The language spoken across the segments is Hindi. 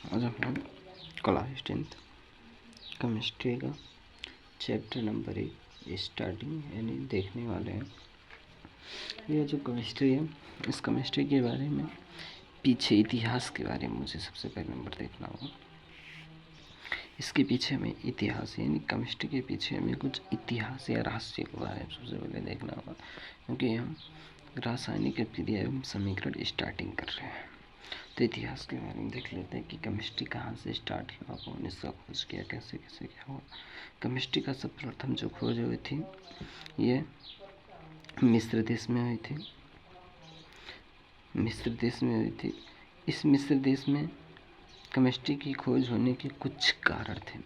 आज हम लोग क्लास 10th केमिस्ट्री का चैप्टर नंबर 1 स्टार्टिंग यानी देखने वाले हैं। यह जो केमिस्ट्री है, इस केमिस्ट्री के बारे में पीछे इतिहास के बारे में मुझे सबसे पहले नंबर देखना होगा। इसके पीछे हमें इतिहास यानी केमिस्ट्री के पीछे हमें कुछ इतिहास या रहस्य के बारे में सबसे पहले देखना होगा, क्योंकि हम रासायनिक अभिक्रिया एवं समीकरण स्टार्टिंग कर रहे हैं। तो इतिहास के बारे में देख लेते हैं कि केमिस्ट्री कहाँ से स्टार्ट हुआ, कौन इसका खोज किया, कैसे कैसे क्या हुआ। केमिस्ट्री का सर्वप्रथम जो खोज हुई थी ये मिस्र देश में हुई थी। इस मिस्र देश में केमिस्ट्री की खोज होने के कुछ कारण थे,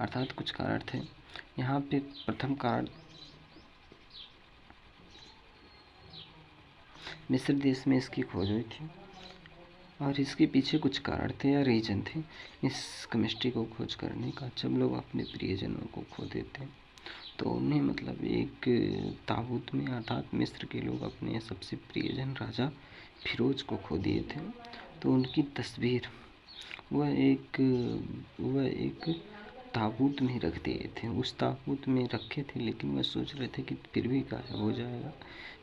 अर्थात कुछ कारण थे। यहाँ पे प्रथम कारण मिस्र देश में इसकी खोज हुई थी और इसके पीछे कुछ कारण थे या रीजन थे इस केमिस्ट्री को खोज करने का। जब लोग अपने प्रियजनों को खो देते हैं तो उन्हें मतलब एक ताबूत में, अर्थात मिस्र के लोग अपने सबसे प्रियजन राजा फिरोज को खो दिए थे। तो उनकी तस्वीर वह एक ताबूत में रख दिए थे। उस ताबूत में रखे थे, लेकिन वह सोच रहे थे कि फिर भी गायब हो जाएगा।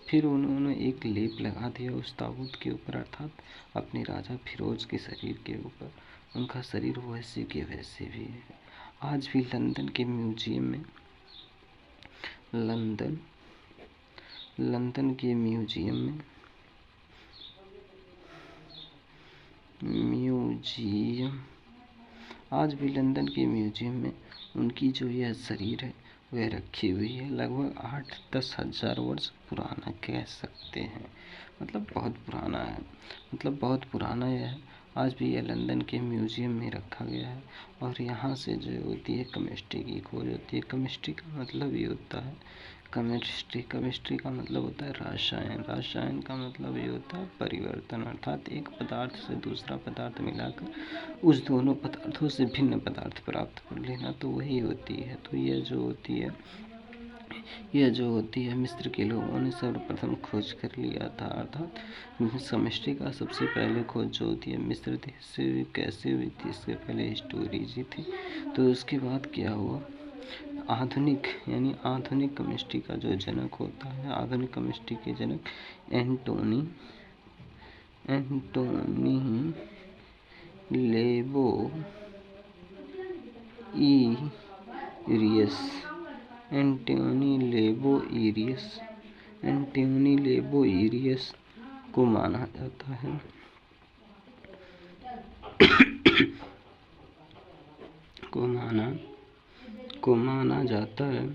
फिर उन्होंने एक लेप लगा दिया उस ताबूत के ऊपर, अर्थात अपने राजा फिरोज के शरीर के ऊपर। उनका शरीर वैसे के वैसे भी है। आज भी लंदन के म्यूजियम में लंदन के म्यूजियम आज भी लंदन के म्यूजियम में उनकी जो यह शरीर है वह रखी हुई है। लगभग 8-10 हज़ार वर्ष पुराना कह सकते हैं, मतलब बहुत पुराना यह आज भी यह लंदन के म्यूजियम में रखा गया है। और यहाँ से जो होती है केमिस्ट्री की खोज होती है। केमिस्ट्री का मतलब ये होता है केमिस्ट्री का मतलब होता है रसायन का मतलब ये होता है परिवर्तन, अर्थात एक पदार्थ से दूसरा पदार्थ मिलाकर उस दोनों पदार्थों से भिन्न पदार्थ प्राप्त कर लेना, तो वही होती है। तो यह जो होती है मिस्र के लोगों ने सर्वप्रथम खोज कर लिया था, अर्थात केमिस्ट्री का सबसे पहले खोज जो होती है मिस्र देश से कैसे हुई थी, इससे पहले हिस्टोरी थी। तो उसके बाद क्या हुआ, आधुनिक केमिस्ट्री का जो जनक होता है, आधुनिक केमिस्ट्री के जनक एंटोनी लेबोइरियस को माना जाता है।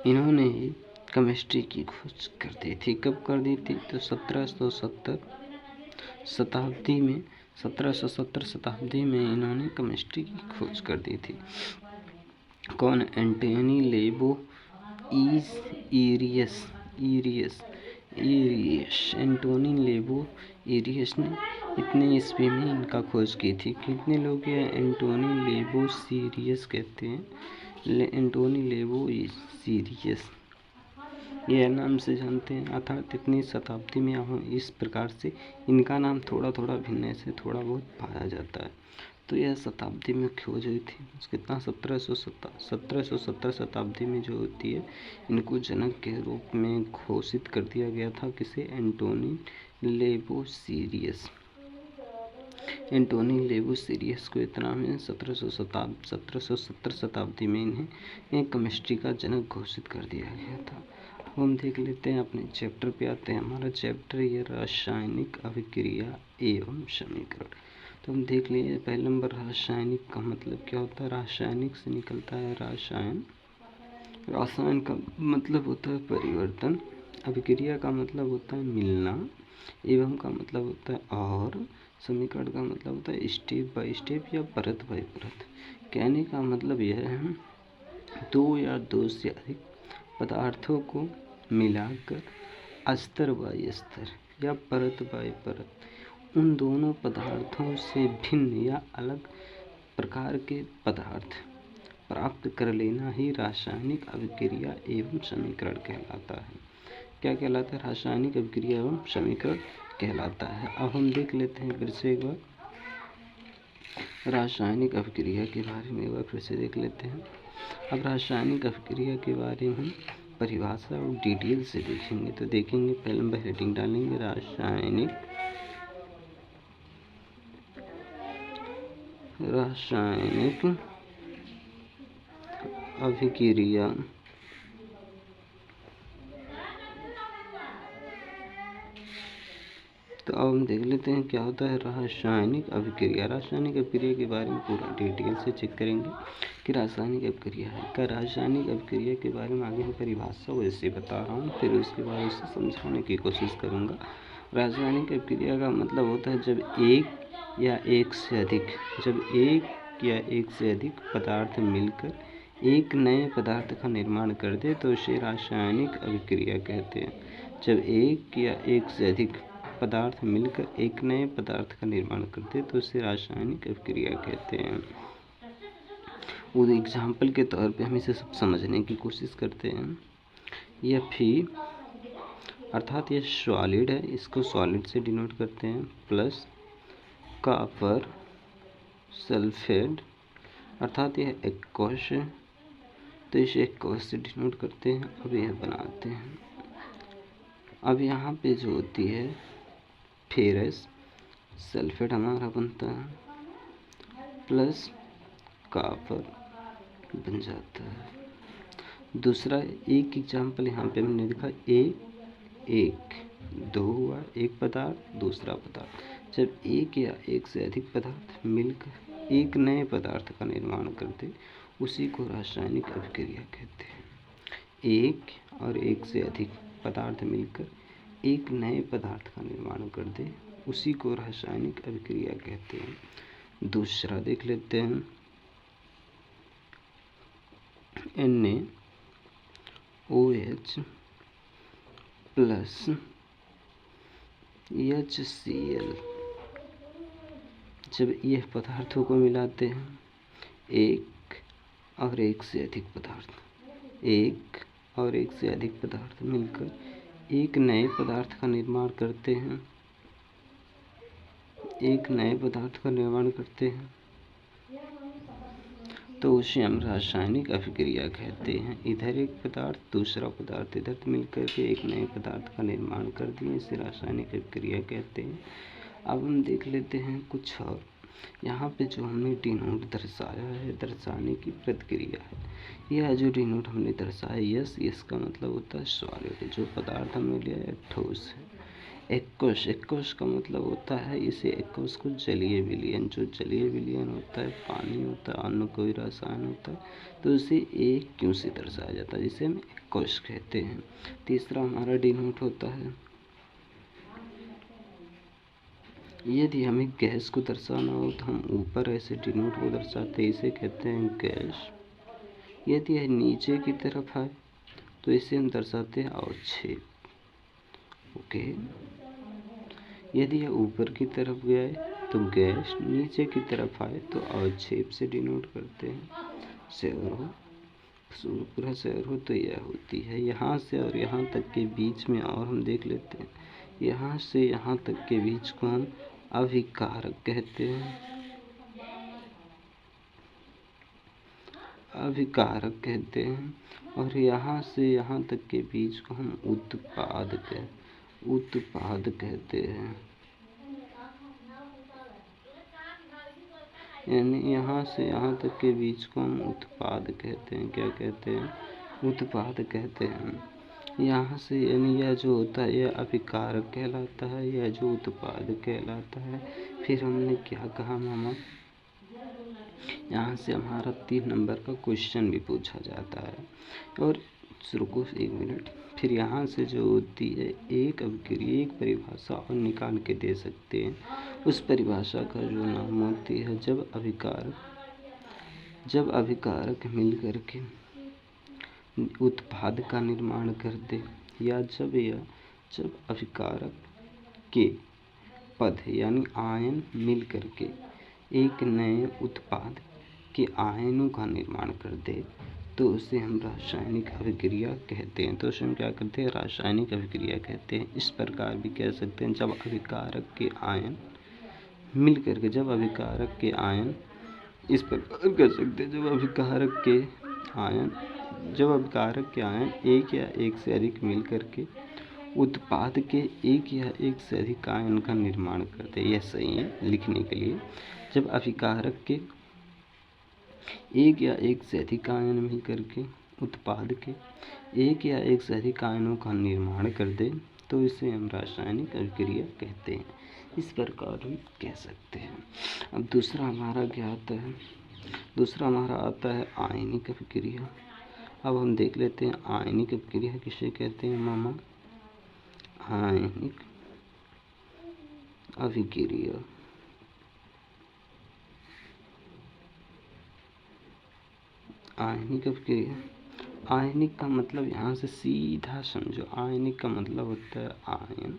इन्होंने केमिस्ट्री की खोज कर दी थी। कब कर दी थी? तो 1770 शताब्दी में इन्होंने केमिस्ट्री की खोज कर दी थी। कौन? एंटोनी लेबोइरियस ने इतने ईस्वी में इनका खोज की थी। कितने लोग हैं? एंटोनी लेबोइरियस कहते हैं, एंटोनी लेबोइरियस यह नाम से जानते हैं। अर्थात इतनी शताब्दी में हम इस प्रकार से इनका नाम थोड़ा भिन्न से थोड़ा बहुत पाया जाता है। तो यह शताब्दी में खोज हुई थी। कितना? 1770 शताब्दी में जो होती है, इनको जनक के रूप में घोषित कर दिया गया था। किसे? एंटोनी लेबोइरियस को इतना में 1770 शताब्दी में इन्हें केमिस्ट्री का जनक घोषित कर दिया गया था। अब हम देख लेते हैं, अपने चैप्टर पे आते हैं। हमारा चैप्टर ये रासायनिक अभिक्रिया एवं समीकरण। तो हम देख लिए पहले नंबर, रासायनिक का मतलब क्या होता है? रासायनिक से निकलता है रसायन का मतलब होता है परिवर्तन, अभिक्रिया का मतलब होता है मिलना, एवं का मतलब होता है और, समीकरण का मतलब होता है स्टेप बाय स्टेप या परत बाय परत। कहने का मतलब यह है, दो या दो से अधिक पदार्थों को मिलाकर स्तर बाय स्तर या परत बाय परत उन दोनों पदार्थों से भिन्न या अलग प्रकार के पदार्थ प्राप्त कर लेना ही रासायनिक अभिक्रिया एवं समीकरण कहलाता है। क्या कहलाता है? रासायनिक अभिक्रिया एवं समीकरण कहलाता है। अब हम देख लेते हैं फिर से एक बार, रासायनिक अभिक्रिया के बारे में एक बार फिर से देख लेते हैं। अब रासायनिक अभिक्रिया के बारे में परिभाषा और डिटेल से देखेंगे। तो देखेंगे, पहले हम हेडिंग डालेंगे रासायनिक अभिक्रिया। तो अब हम देख लेते हैं क्या होता है रासायनिक अभिक्रिया। रासायनिक अभिक्रिया के बारे में पूरा डिटेल से चेक करेंगे कि रासायनिक अभिक्रिया है क्या। रासायनिक अभिक्रिया के बारे में आगे मैं परिभाषा वैसे बता रहा हूँ, फिर उसके बाद उसे समझाने की कोशिश करूँगा। रासायनिक अभिक्रिया का मतलब होता है जब एक या एक से अधिक पदार्थ मिलकर एक नए पदार्थ का निर्माण कर दे तो उसे रासायनिक अभिक्रिया कहते हैं। जब एक या एक से अधिक पदार्थ मिलकर एक नए पदार्थ का निर्माण करते तो उसे रासायनिक अभिक्रिया कहते हैं। वो एग्जाम्पल के तौर पे हम इसे सब समझने की कोशिश करते हैं। यह फी अर्थात यह सॉलिड है, इसको सॉलिड से डिनोट करते हैं, प्लस कॉपर सल्फेट अर्थात यह एक्वस है, तो इसे एक्वस से डिनोट करते हैं। अब यह बनाते हैं। अब यहाँ पे जो होती है फेरस सल्फेट हमारा बनता है, प्लस कॉपर बन जाता है। दूसरा एक एग्जाम्पल यहाँ पे हमने देखा, एक दो हुआ, एक पदार्थ दूसरा पदार्थ। जब एक या एक से अधिक पदार्थ मिलकर एक नए पदार्थ का निर्माण करते उसी को रासायनिक अभिक्रिया कहते हैं। एक और एक से अधिक पदार्थ मिलकर एक नए पदार्थ का निर्माण कर दे उसी को रासायनिक अभिक्रिया कहते हैं। दूसरा देख लेते हैं, NaOH प्लस HCl। जब यह पदार्थों को मिलाते हैं, एक और एक से अधिक पदार्थ मिलकर एक नए पदार्थ का निर्माण करते हैं, तो उसे हम रासायनिक अभिक्रिया कहते हैं। इधर एक पदार्थ दूसरा पदार्थ इधर मिलकर के एक नए पदार्थ का निर्माण कर दिए, इसे रासायनिक अभिक्रिया कहते हैं। अब हम देख लेते हैं कुछ और। यहाँ पे जो हमने डिनोट दर्शाया है, दर्शाने की प्रक्रिया है। यह जो डिनोट हमने दर्शाया, यस का मतलब होता है सॉलिड, जो पदार्थ हमने लिया है ठोस है। एक्वस का मतलब होता है, इसे एक्वस को जलीय विलयन, जो जलीय विलयन होता है पानी होता है, अन्य कोई रसायन होता है, तो उसे एक क्यों से दर्शाया जाता है, जिसे हम एक्वस कहते हैं। तीसरा हमारा डिनोट होता है, यदि हमें गैस को दर्शाना हो तो हम ऊपर ऐसे डिनोट को दर्शाते हैं, इसे कहते हैं गैस। यदि यह नीचे की तरफ है तो इसे हम दर्शाते हैं अवक्षेप। ओके, यदि यह ऊपर की तरफ गया है तो गैस, नीचे की तरफ आए तो अवक्षेप से डिनोट करते हैं। पूरा शेयर हो तो यह होती है। यहाँ से और यहाँ तक के बीच में और हम देख लेते हैं, यहाँ से यहाँ तक के बीच को हम अभिकारक कहते हैं, और यहाँ से यहाँ तक के बीच को हम उत्पाद कहते हैं। यानी यहाँ से यहाँ तक के बीच को हम उत्पाद कहते हैं। क्या कहते हैं? उत्पाद कहते हैं। यहाँ से यानी यह जो होता है यह अभिकारक कहलाता है, यह जो उत्पाद कहलाता है। फिर हमने क्या कहा मामा, यहाँ से हमारा 3 नंबर का क्वेश्चन भी पूछा जाता है। और रुको 1 मिनट, फिर यहाँ से जो होती है एक अभिक्रिया, एक परिभाषा और निकाल के दे सकते हैं। उस परिभाषा का जो नाम होती है जब अभिकारक मिलकर के उत्पाद का निर्माण कर दे, या जब अभिकारक के पद यानी आयन मिल करके एक नए उत्पाद के आयनों का निर्माण कर दे तो उसे हम रासायनिक अभिक्रिया कहते हैं। तो उसे हम क्या करते हैं? रासायनिक अभिक्रिया कहते हैं। इस प्रकार भी कह सकते हैं, जब अभिकारक के आयन मिल करके, जब अभिकारक के आयन इस प्रकार कर सकते हैं, जब अभिकारक के आयन एक या एक से अधिक मिल करके उत्पाद के एक या एक से अधिक आयन का निर्माण करते हैं। यह सही है लिखने के लिए। जब अभिकारक के एक या एक से अधिक आयन मिल करके उत्पाद के एक या एक से अधिक आयनों का निर्माण कर दे तो इसे हम रासायनिक अभिक्रिया कहते हैं। इस प्रकार हम कह सकते हैं। अब दूसरा हमारा क्या आता है? दूसरा हमारा आता है आयनिक अभिक्रिया। अब हम देख लेते हैं आयनिक अभिक्रिया किसे कहते हैं मामा? आयनिक अभिक्रिया आयनिक अभिक्रिया। आयनिक का मतलब यहाँ से सीधा समझो, आयनिक का मतलब होता है आयन।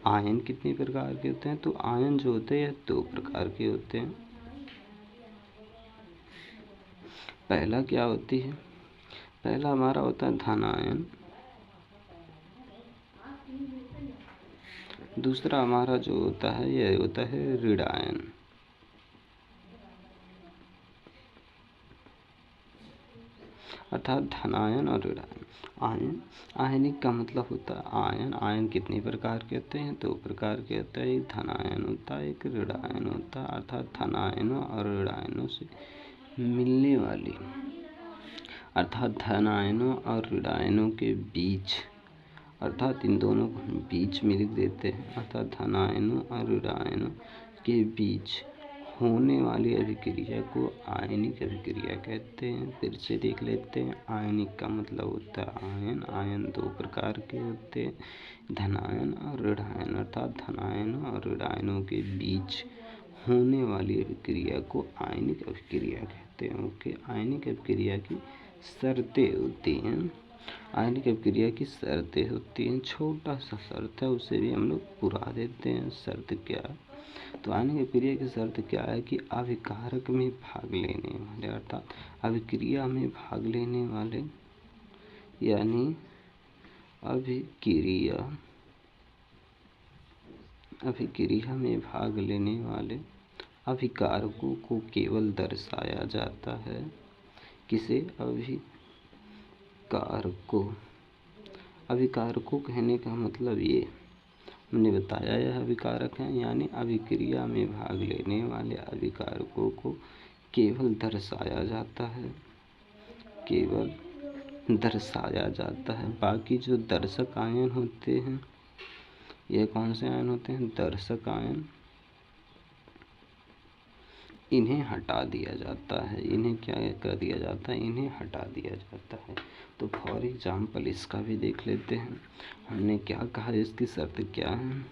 आयन कितने प्रकार के होते हैं? तो आयन जो होते हैं 2 प्रकार के होते हैं। पहला क्या होती है? पहला हमारा होता है धन आयन। दूसरा हमारा जो होता है यह होता है ऋण आयन। अर्थात धनायन और ऋणायन। आयनिक का मतलब होता है आयन। आयन कितने प्रकार के होते हैं? 2 प्रकार के होते हैं। एक धनायन होता है, एक ऋणायन होता है। अर्थात धनायनों और ऋणायनों से मिलने वाली, अर्थात धनायनों और ऋणायनों के बीच, अर्थात इन दोनों को बीच में लिख देते हैं। अर्थात धनायनों और ऋणायनों के बीच होने वाली अभिक्रिया को आयनिक अभिक्रिया कहते हैं। फिर से देख लेते हैं। आयनिक का मतलब होता है आयन। आयन 2 प्रकार के होते हैं, धनायन और ऋणायन। अर्थात धनायनों और ऋणायनों के बीच होने वाली अभिक्रिया को आयनिक अभिक्रिया कहते हैं। ओके, आयनिक अभिक्रिया की शर्तें होती हैं। आयनिक अभिक्रिया की शर्तें होती हैं। छोटा सा शर्त है, उसे भी हम लोग पूरा देते हैं। शर्त क्या है? तो आयनिक अभिक्रिया की शर्त क्या है कि अभिकारक में भाग लेने वाले, अर्थात अभिक्रिया में भाग लेने वाले, यानी अभिक्रिया में भाग लेने वाले अभिकारकों को केवल दर्शाया जाता है। किसे? अभिकारकों कहने का मतलब ये हमने बताया, यह अभिकारक हैं, यानी अभिक्रिया में भाग लेने वाले अभिकारकों को केवल दर्शाया जाता है, केवल दर्शाया जाता है। बाकी जो दर्शक आयन होते हैं, यह कौन से आयन होते हैं? दर्शक आयन। इन्हें हटा दिया जाता है। इन्हें क्या कर दिया जाता है? इन्हें हटा दिया जाता है। तो फॉर एग्जाम्पल इसका भी देख लेते हैं। हमने क्या कहा? इसकी शर्त क्या है?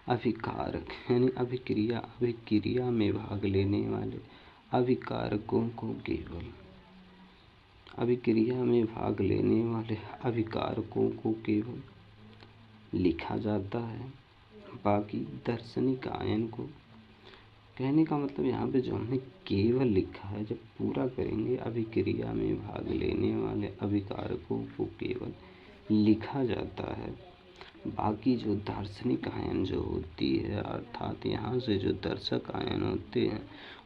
अभिकारक यानी अभिक्रिया में भाग लेने वाले अभिकारकों को केवल, अभिक्रिया में भाग लेने वाले अभिकारकों को केवल लिखा जाता है। बाकी दर्शनिक आयन को, कहने का मतलब यहाँ पे जो हमने केवल लिखा है, जब पूरा करेंगे अभिक्रिया में भाग लेने वाले अभिकारकों को केवल लिखा जाता है। बाकी जो दार्शनिक आयन जो होती है, अर्थात यहाँ से जो दर्शक आयन होते हैं,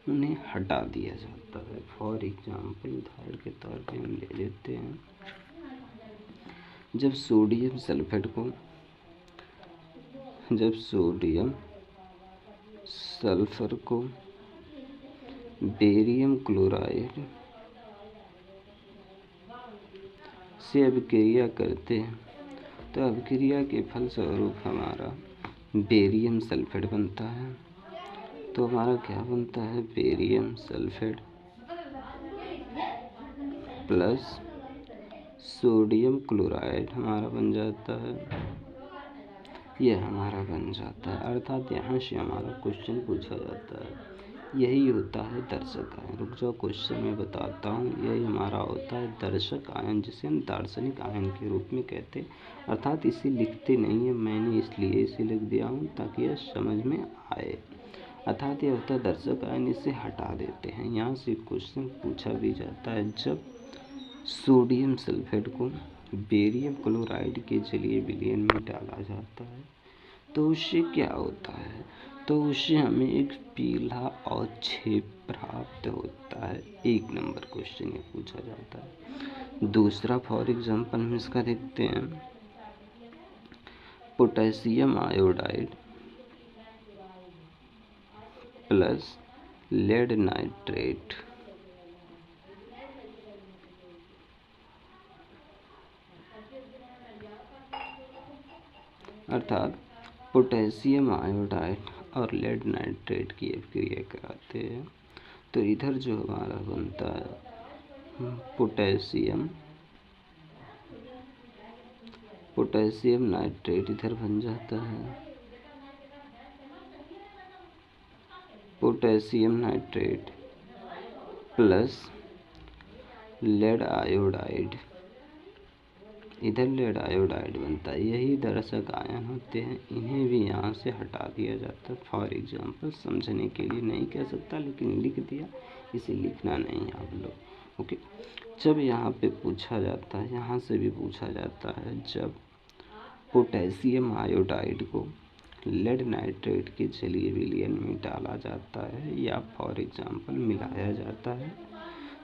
उन्हें हटा दिया जाता है। फॉर एग्जाम्पल उदाहरण के तौर पे हम ले लेते हैं, जब सोडियम सल्फर को बेरियम क्लोराइड से अभिक्रिया करते हैं तो अभिक्रिया के फलस्वरूप हमारा बेरियम सल्फेट बनता है। तो हमारा क्या बनता है? Barium sulphate plus sodium chloride हमारा बन जाता है। यह हमारा बन जाता है। अर्थात यहाँ से हमारा क्वेश्चन पूछा जाता है। यही होता है दर्शक आयन। रुक जाओ, क्वेश्चन में बताता हूँ। यही हमारा होता है दर्शक आयन, जिसे हम दार्शनिक आयन के रूप में कहते हैं। अर्थात इसे लिखते नहीं है, मैंने इसलिए इसे लिख दिया हूँ ताकि यह समझ में आए। अर्थात यह होता है दर्शक आयन, इसे हटा देते हैं। यहाँ से क्वेश्चन पूछा भी जाता है, जब सोडियम सल्फेट को बेरियम क्लोराइड के जलीय विलयन में डाला जाता है तो उससे क्या होता है, तो उससे हमें एक पीला और छेद प्राप्त होता है। 1 नंबर क्वेश्चन ये पूछा जाता है। दूसरा फॉर एग्जांपल हम इसका देखते हैं, potassium iodide plus lead nitrate अर्थात पोटेशियम आयोडाइड और लेड नाइट्रेट की अभिक्रिया कराते हैं। तो इधर जो हमारा बनता है पोटेशियम नाइट्रेट इधर बन जाता है potassium nitrate plus lead iodide, इधर लेड आयोडाइड बनता है। यही दर्शक आयन होते हैं, इन्हें भी यहाँ से हटा दिया जाता है। फॉर एग्जांपल समझने के लिए नहीं कह सकता, लेकिन लिख दिया, इसे लिखना नहीं आप लोग। ओके, जब यहाँ पे पूछा जाता है, यहाँ से भी पूछा जाता है, जब पोटेशियम आयोडाइड को लेड नाइट्रेट के जलीय विलयन में डाला जाता है या फॉर एग्जांपल मिलाया जाता है,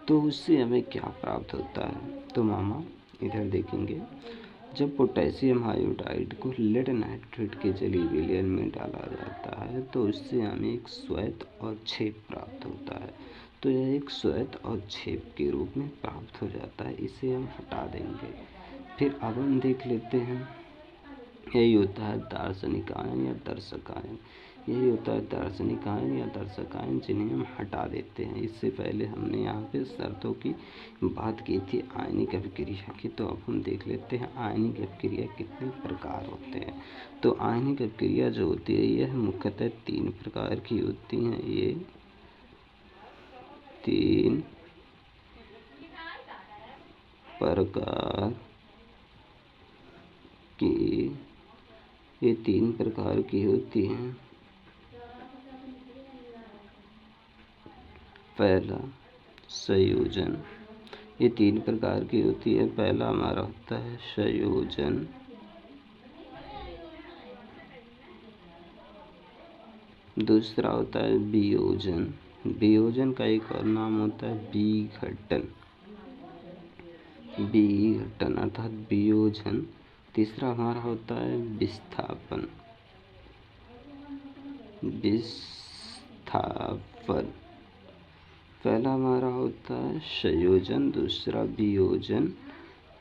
तो उससे हमें क्या प्राप्त होता है। तो मामा इधर देखेंगे, जब पोटेशियम आयोडाइड को लेड नाइट्रेट के जलीय विलयन में डाला जाता है तो उससे हमें एक श्वेत और छेद प्राप्त होता है। तो यह एक श्वेत और छेद के रूप में प्राप्त हो जाता है, इसे हम हटा देंगे। फिर अब हम देख लेते हैं, यही होता है दार्शनिक आयन या दर्शक आयन। यही होता है दार्शनिक आयन या दर्शक आयन, जिन्हें हम हटा देते हैं। इससे पहले हमने यहाँ पे शर्तों की बात की थी आयनिक अभिक्रिया की। तो अब हम देख लेते हैं आयनिक अभिक्रिया कितने प्रकार होते हैं। तो आयनिक अभिक्रिया जो होती है यह मुख्यतः 3 प्रकार की होती हैं। ये 3 प्रकार की होती हैं। पहला संयोजन, ये 3 प्रकार की होती है। पहला हमारा होता है संयोजन, दूसरा होता है वियोजन, वियोजन का एक और नाम होता है विघटन, अर्थात वियोजन। तीसरा हमारा होता है विस्थापन, पहला हमारा होता है संयोजन, दूसरा वियोजन,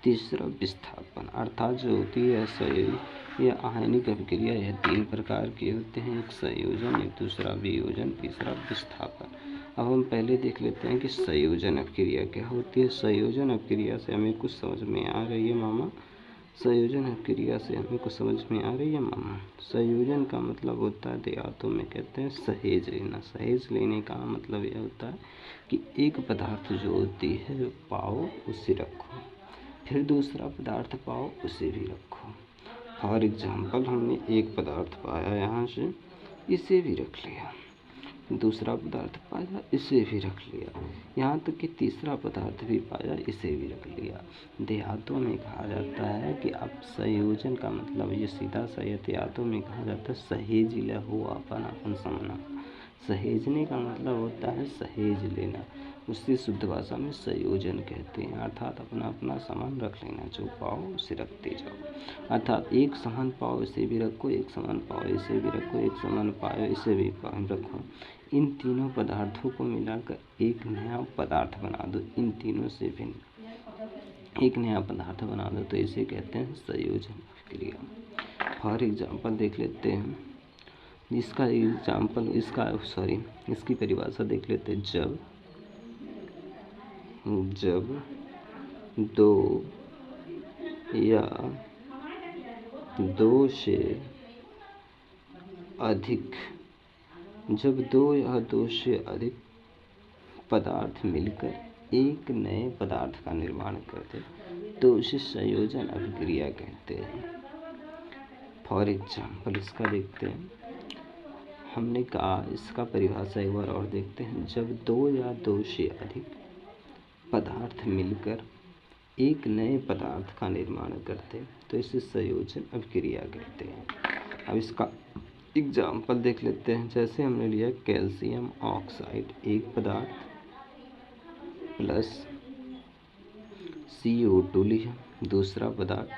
तीसरा विस्थापन। अर्थात जो होती है यह आयनिक अभिक्रिया, यह 3 प्रकार के होते हैं, एक संयोजन, एक दूसरा वियोजन, तीसरा विस्थापन। अब हम पहले देख लेते हैं कि संयोजन अभिक्रिया क्या होती है। संयोजन अभिक्रिया से हमें कुछ समझ में आ रही है मामा, संयोजन अभिक्रिया से हमें कुछ समझ में आ रही है मामा। संयोजन का मतलब होता है, देहातों में कहते हैं सहेज लेना। सहेज लेने का मतलब यह होता है कि एक पदार्थ जो होती है पाओ उसे रखो, फिर दूसरा पदार्थ पाओ उसे भी रखो। फॉर एग्जांपल हमने एक पदार्थ पाया यहाँ से, इसे भी रख लिया, दूसरा पदार्थ पाया, इसे भी रख लिया, यहाँ तक कि तीसरा पदार्थ भी पाया, इसे भी रख लिया। देहातों में कहा जाता है कि अब संयोजन का मतलब ये सीधा सा, देहातों में कहा जाता है सहेज लहो अपन अपन समना। सहेजने का मतलब होता है सहेज लेना, उससे शुद्ध भाषा में संयोजन कहते हैं। अर्थात अपना अपना सामान रख लेना, जो पाओ उसे रखते जाओ। अर्थात एक सामान पाओ इसे भी रखो, एक सामान पाओ इसे भी रखो, एक सामान पाओ इसे भी रखो। इन तीनों पदार्थों को मिलाकर एक नया पदार्थ बना दो, इन तीनों से भिन्न एक नया पदार्थ बना दो, तो इसे कहते हैं संयोजन अभिक्रिया। फॉर एग्जाम्पल देख लेते हैं, इसकी परिभाषा देख लेते हैं। जब दो या दो से अधिक पदार्थ मिलकर एक नए पदार्थ का निर्माण करते तो उसे संयोजन अभिक्रिया कहते हैं। फॉर एग्जाम्पल इसका देखते हैं, हमने कहा इसका परिभाषा एक बार और देखते हैं। जब 2 या 2 से अधिक पदार्थ मिलकर एक नए पदार्थ का निर्माण करते तो इसे संयोजन अभिक्रिया कहते हैं। अब इसका एग्जाम्पल देख लेते हैं। जैसे हमने लिया कैल्शियम ऑक्साइड, एक पदार्थ प्लस CO2 लिया, दूसरा पदार्थ।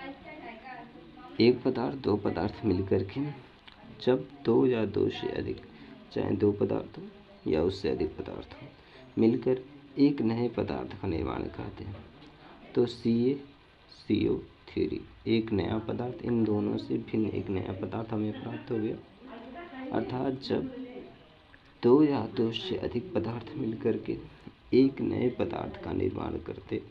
एक पदार्थ दो पदार्थ मिलकर के जब दो या दो से अधिक, चाहे दो पदार्थ हो या उससे अधिक पदार्थ हो, मिलकर एक नए पदार्थ का निर्माण करते हैं तो CO3 एक नया पदार्थ, इन दोनों से भिन्न एक नया पदार्थ हमें प्राप्त हो गया। अर्थात जब दो या दो से अधिक पदार्थ मिलकर के एक नए पदार्थ का निर्माण करते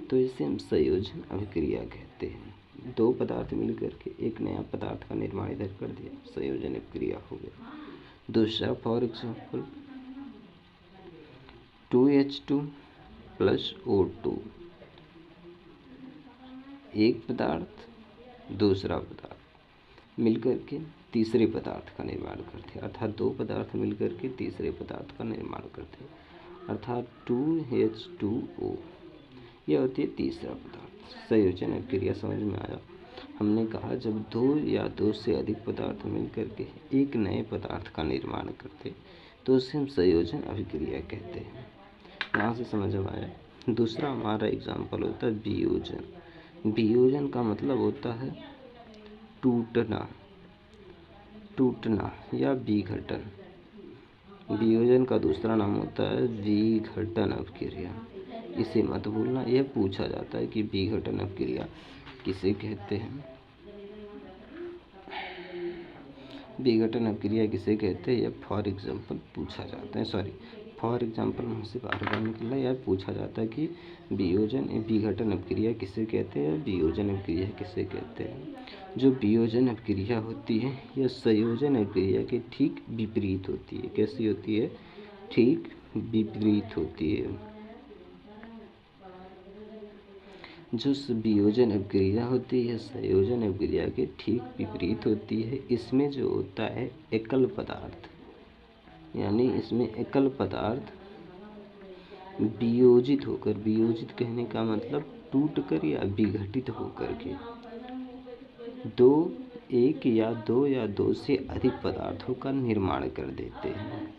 तो इसे हम संयोजन अभिक्रिया कहते हैं। दो पदार्थ मिलकर के एक नया पदार्थ का निर्माण इधर कर दिया, संयोजन अभिक्रिया हो गया। दूसरा for example 2H2 plus O2, एक पदार्थ दूसरा पदार्थ मिलकर के तीसरे पदार्थ का निर्माण करते हैं। अर्थात दो पदार्थ मिलकर के तीसरे पदार्थ का निर्माण करते हैं, अर्थात 2H2O, यह होती है तीसरा पदार्थ। संयोजन अभिक्रिया समझ में आया। हमने कहा जब दो या दो से अधिक पदार्थ मिलकर के एक नए पदार्थ का निर्माण करते तो उसे हम संयोजन अभिक्रिया कहते हैं। यहाँ से समझ में आया। दूसरा हमारा एग्जाम्पल होता है वियोजन। वियोजन का मतलब होता है टूटना, टूटना या विघटन। वियोजन का दूसरा नाम होता है विघटन अभिक्रिया। इसे मत भूलना, यह पूछा जाता है कि विघटन अभिक्रिया किसे कहते हैं, विघटन अभिक्रिया किसे कहते हैं, यह फॉर एग्जाम्पल पूछा जाता है। सॉरी, फॉर एग्जाम्पल हमसे बार बार निकला, यह पूछा जाता है कि विघटन अभिक्रिया किसे कहते हैं, वियोजन अभिक्रिया किसे कहते हैं। जो वियोजन अभिक्रिया होती है यह संयोजन अभिक्रिया के ठीक विपरीत होती है। कैसी होती है? ठीक विपरीत होती है। जो वियोजन अभिक्रिया होती है संयोजन अभिक्रिया के ठीक विपरीत होती है। इसमें जो होता है एकल पदार्थ, यानी इसमें एकल पदार्थ वियोजित होकर, वियोजित कहने का मतलब टूटकर या विघटित होकर के दो या दो से अधिक पदार्थों का निर्माण कर देते हैं।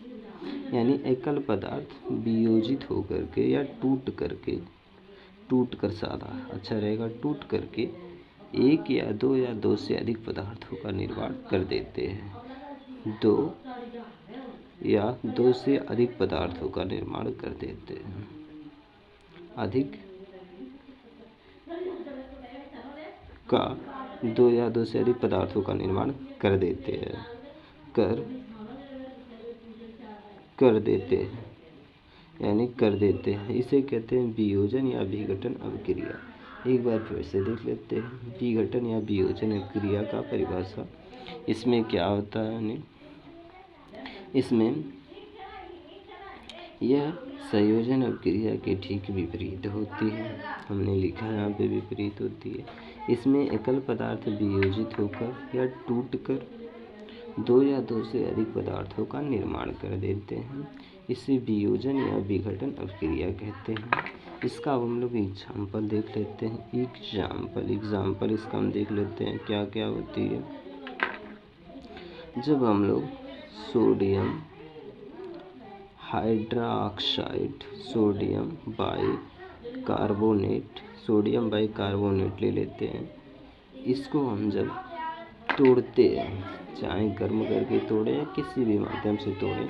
यानी एकल पदार्थ वियोजित होकर के या टूट कर सादा अच्छा रहेगा, टूट करके एक या दो से अधिक पदार्थों का निर्माण कर देते हैं। दो या दो से अधिक पदार्थों का निर्माण कर देते हैं। अधिक का दो या दो से अधिक पदार्थों का निर्माण कर देते हैं, कर देते हैं, यानी कर देते हैं। इसे कहते हैं वियोजन या विघटन अभिक्रिया। एक बार फिर से देख लेते हैं विघटन या वियोजन अभिक्रिया का परिभाषा। इसमें क्या होता है, यानी इसमें यह संयोजन अभिक्रिया के ठीक विपरीत होती है। हमने लिखा है यहाँ पे विपरीत होती है। इसमें एकल पदार्थ वियोजित होकर या टूटकर दो या दो से अधिक पदार्थों का निर्माण कर देते हैं। इसे वियोजन या विघटन अभिक्रिया कहते हैं। इसका अब हम लोग एग्जाम्पल देख लेते हैं। एग्जाम्पल इसका हम देख लेते हैं क्या क्या होती है। जब हम लोग सोडियम हाइड्रोक्साइड, सोडियम बाइकार्बोनेट ले लेते हैं। इसको हम जब तोड़ते हैं, चाहे गर्म करके तोड़ें या किसी भी माध्यम से तोड़ें,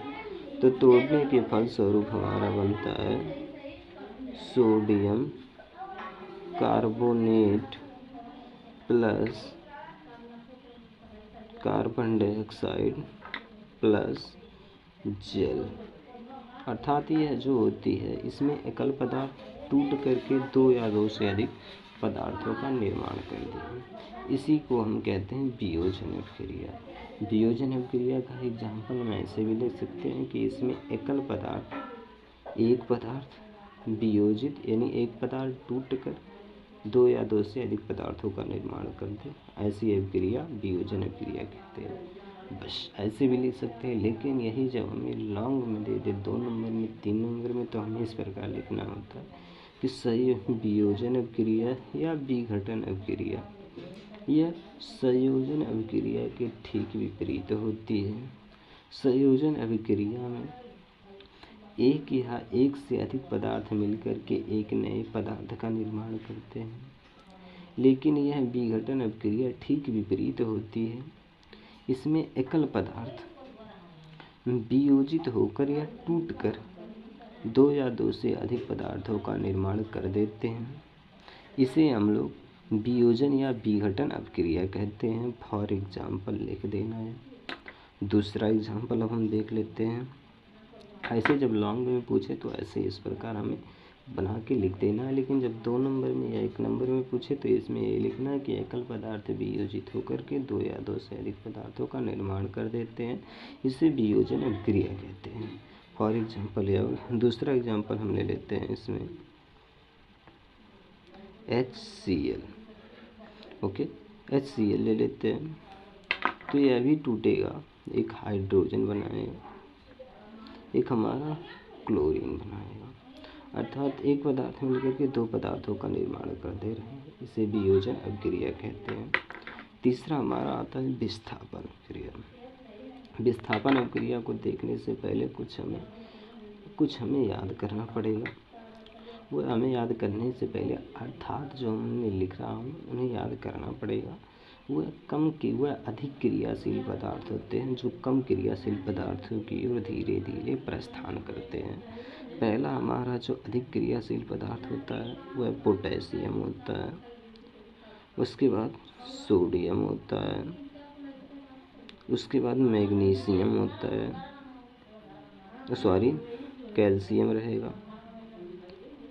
तो तोड़ने के फलस्वरूप हमारा बनता है sodium carbonate plus carbon dioxide plus जल। अर्थात यह जो होती है इसमें एकल पदार्थ टूट करके दो या दो से अधिक पदार्थों का निर्माण कर दिया। इसी को हम कहते हैं वियोजन अभिक्रिया। वियोजन अभिक्रिया का एग्जाम्पल हम ऐसे भी लिख सकते हैं कि इसमें एकल पदार्थ, एक पदार्थ वियोजित यानी एक पदार्थ टूटकर दो या दो से अधिक पदार्थों का निर्माण कर दे, ऐसी अभिक्रिया वियोजन अभिक्रिया कहते हैं। बस ऐसे भी लिख सकते हैं, लेकिन यही जब हमें लॉन्ग में दे दे 2 नंबर में 3 नंबर में, तो हमें इस प्रकार लिखना होता है कि सही वियोजन अभिक्रिया या विघटन अभिक्रिया यह संयोजन अभिक्रिया के ठीक विपरीत होती है। संयोजन अभिक्रिया में एक या एक से अधिक पदार्थ मिलकर के एक नए पदार्थ का निर्माण करते हैं, लेकिन यह विघटन अभिक्रिया ठीक विपरीत होती है। इसमें एकल पदार्थ वियोजित होकर या टूटकर दो या दो से अधिक पदार्थों का निर्माण कर देते हैं। इसे हम लोग वियोजन या विघटन अभिक्रिया कहते हैं। फॉर एग्जाम्पल लिख देना है। दूसरा एग्जाम्पल अब हम देख लेते हैं। ऐसे जब लॉन्ग में पूछे तो ऐसे इस प्रकार हमें बना के लिख देना है, लेकिन जब 2 नंबर में या 1 नंबर में पूछे तो इसमें ये लिखना है कि एकल पदार्थ वियोजित होकर के दो या दो से अधिक पदार्थों का निर्माण कर देते हैं। इसे वियोजन अभिक्रिया कहते हैं। फॉर एग्जाम्पल या दूसरा एग्जाम्पल हम ले लेते हैं इसमें HCl। ओके, HCl ले लेते हैं तो यह भी टूटेगा, एक हाइड्रोजन बनाएगा, एक हमारा क्लोरीन बनाएगा, अर्थात एक पदार्थ मिलकर के दो पदार्थों का निर्माण कर दे रहे हैं। इसे वियोजन अभिक्रिया कहते हैं। तीसरा हमारा आता है विस्थापन अभिक्रिया। विस्थापन अभिक्रिया को देखने से पहले कुछ हमें याद करना पड़ेगा। वो हमें याद करने से पहले अर्थात जो हमने लिख रहा हूँ उन्हें याद करना पड़ेगा। वह अधिक क्रियाशील पदार्थ होते हैं जो कम क्रियाशील पदार्थों की ओर धीरे धीरे प्रस्थान करते हैं। पहला हमारा जो अधिक क्रियाशील पदार्थ होता है वह पोटेशियम होता है, उसके बाद सोडियम होता है, उसके बाद मैग्नीशियम होता है, कैल्शियम रहेगा।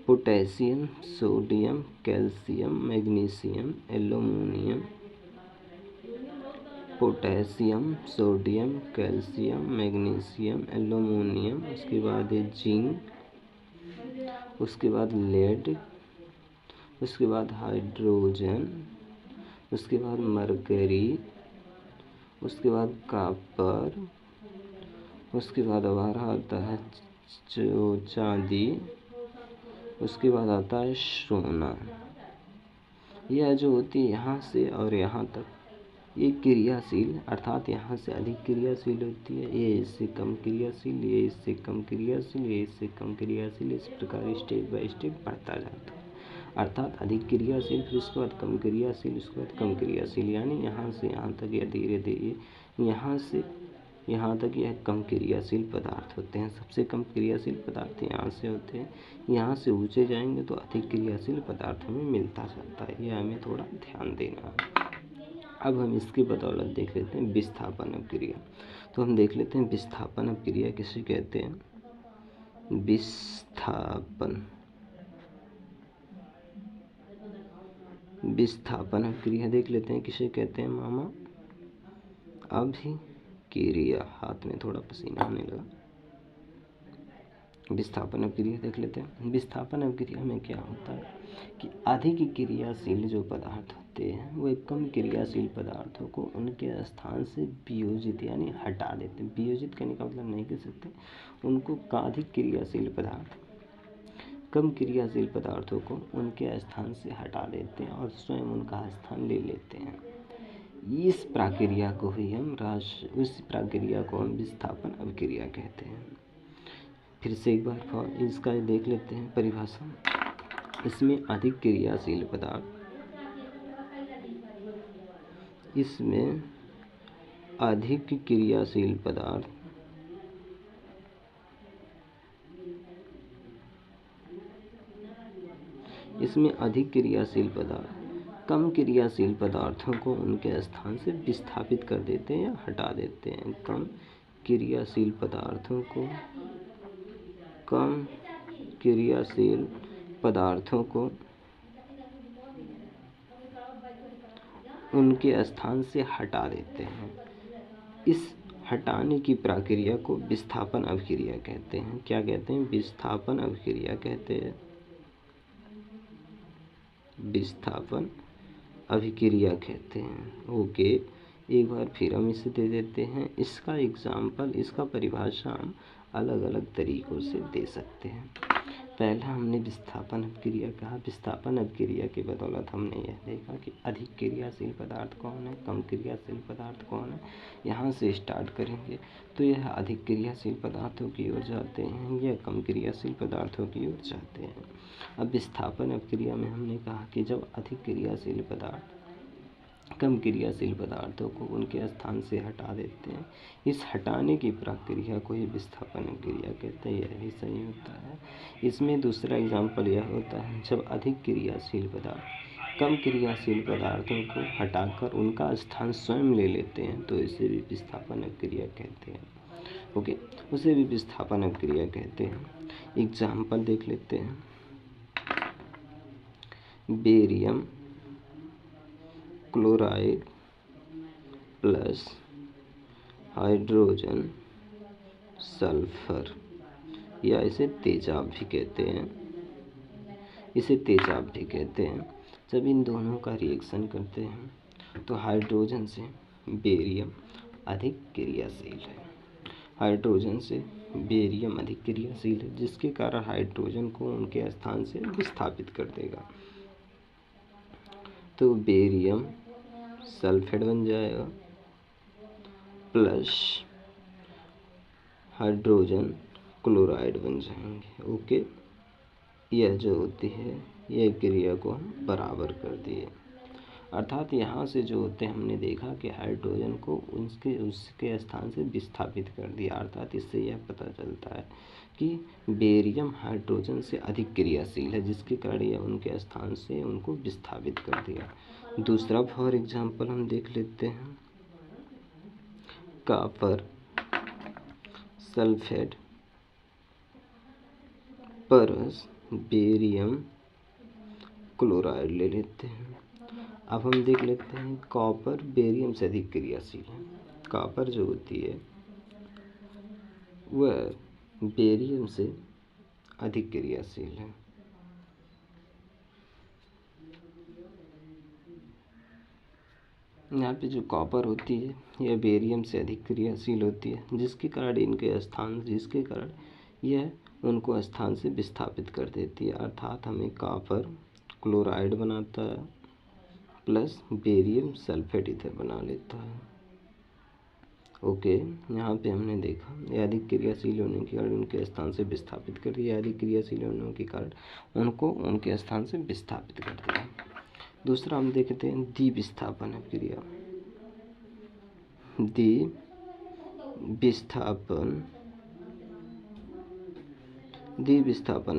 Potassium, sodium, calcium, magnesium, aluminium, potassium, sodium, calcium, magnesium, aluminium, उसके बाद जिंक, उसके बाद लेड, उसके बाद हाइड्रोजन, उसके बाद मरकरी, उसके बाद कॉपर, उसके बाद हमारा आता है चांदी, उसके बाद आता है सोना। यह जो होती है यहाँ से और यहाँ तक ये क्रियाशील, अर्थात यहाँ से अधिक क्रियाशील होती है, ये इससे कम क्रियाशील, ये इससे कम क्रियाशील, ये इससे कम क्रियाशील, इस प्रकार स्टेप बाय स्टेप बढ़ता जाता है। अर्थात अधिक क्रियाशील, फिर उसके बाद कम क्रियाशील, उसके बाद कम क्रियाशील, यानी यहाँ से यहाँ तक या धीरे धीरे यहाँ से यहाँ तक यह कम क्रियाशील पदार्थ होते हैं। सबसे कम क्रियाशील पदार्थ यहाँ से होते हैं। यहाँ से ऊंचे जाएंगे तो अधिक क्रियाशील पदार्थ हमें मिलता जाता है। यह हमें थोड़ा ध्यान देना है। अब हम इसकी बदौलत देख लेते हैं विस्थापन अभिक्रिया। तो हम देख लेते हैं विस्थापन अभिक्रिया किसे कहते हैं। विस्थापन अभिक्रिया देख लेते हैं किसे कहते हैं मामा। अभिक्रिया, हाथ में थोड़ा पसीना आने लगा। विस्थापन अभिक्रिया देख लेते हैं। विस्थापन अभिक्रिया में क्या होता है कि अधिक क्रियाशील जो पदार्थ होते हैं वो कम क्रियाशील पदार्थों को उनके स्थान से वियोजित यानी हटा देते हैं। वियोजित करने का मतलब नहीं कह सकते, उनको अधिक क्रियाशील पदार्थ कम क्रियाशील पदार्थों को उनके स्थान से हटा देते हैं और स्वयं उनका स्थान ले लेते हैं। इस प्रक्रिया को हम विस्थापन अभिक्रिया कहते हैं। फिर से एक बार इसका देख लेते हैं परिभाषा। इसमें अधिक क्रियाशील पदार्थ, इसमें अधिक क्रियाशील पदार्थ कम क्रियाशील पदार्थों को उनके स्थान से विस्थापित कर देते हैं या हटा देते हैं। कम क्रियाशील पदार्थों को उनके स्थान से हटा देते हैं। इस हटाने की प्रक्रिया को विस्थापन अभिक्रिया कहते हैं। क्या कहते हैं? विस्थापन अभिक्रिया कहते हैं। विस्थापन अभिक्रिया कहते हैं। ओके, एक बार फिर हम इसे दे देते हैं। इसका एग्जाम्पल, इसका परिभाषा हम अलग अलग तरीकों से दे सकते हैं। पहला हमने विस्थापन अभिक्रिया कहा। विस्थापन अभिक्रिया की बदौलत हमने यह देखा कि अधिक क्रियाशील पदार्थ कौन है, कम क्रियाशील पदार्थ कौन है। यहाँ से स्टार्ट करेंगे तो यह अधिक क्रियाशील पदार्थों की ओर जाते हैं, यह कम क्रियाशील पदार्थों की ओर जाते हैं। अब विस्थापन अभिक्रिया में हमने कहा कि जब अधिक क्रियाशील पदार्थ कम क्रियाशील पदार्थों को उनके स्थान से हटा देते हैं, इस हटाने की प्रक्रिया को ही विस्थापन क्रिया कहते हैं। यह भी सही होता है। इसमें दूसरा एग्जाम्पल यह होता है जब अधिक क्रियाशील पदार्थ कम क्रियाशील पदार्थों को हटाकर उनका स्थान स्वयं ले लेते हैं, तो इसे भी विस्थापन क्रिया कहते हैं। ओके, उसे भी विस्थापन क्रिया कहते हैं। एग्जाम्पल देख लेते हैं। Barium chloride plus hydrogen sulphur, या इसे तेजाब भी कहते हैं, जब इन दोनों का रिएक्शन करते हैं तो हाइड्रोजन से बेरियम अधिक क्रियाशील है, जिसके कारण हाइड्रोजन को उनके स्थान से विस्थापित कर देगा। तो बेरियम सल्फेट बन जाएगा प्लस हाइड्रोजन क्लोराइड बन जाएंगे। ओके, यह जो होती है यह क्रिया को हम बराबर कर दिए। अर्थात यहाँ से जो होते हैं हमने देखा कि हाइड्रोजन को उसके स्थान से विस्थापित कर दिया। अर्थात इससे यह पता चलता है कि बेरियम हाइड्रोजन से अधिक क्रियाशील है, जिसके कारण यह उनके स्थान से उनको विस्थापित कर दिया। दूसरा फॉर एग्जाम्पल हम देख लेते हैं। Copper sulphate plus barium chloride ले लेते हैं। अब हम देख लेते हैं कॉपर बेरियम से अधिक क्रियाशील है। कॉपर जो होती है वह बेरियम से अधिक क्रियाशील है। यहाँ पे जो कॉपर होती है यह बेरियम से अधिक क्रियाशील होती है, जिसके कारण यह उनको स्थान से विस्थापित कर देती है। अर्थात हमें कॉपर क्लोराइड बनाता है प्लस बेरियम सल्फेट इधर बना लेता है। ओके, यहाँ पे हमने देखा यह अधिक क्रियाशील होने के कारण उनके स्थान से विस्थापित कर दिया, अधिक क्रियाशील होने के कारण उनको उनके स्थान से विस्थापित कर दिया। दूसरा हम देखते हैं द्विविस्थापन अभिक्रिया। द्विविस्थापन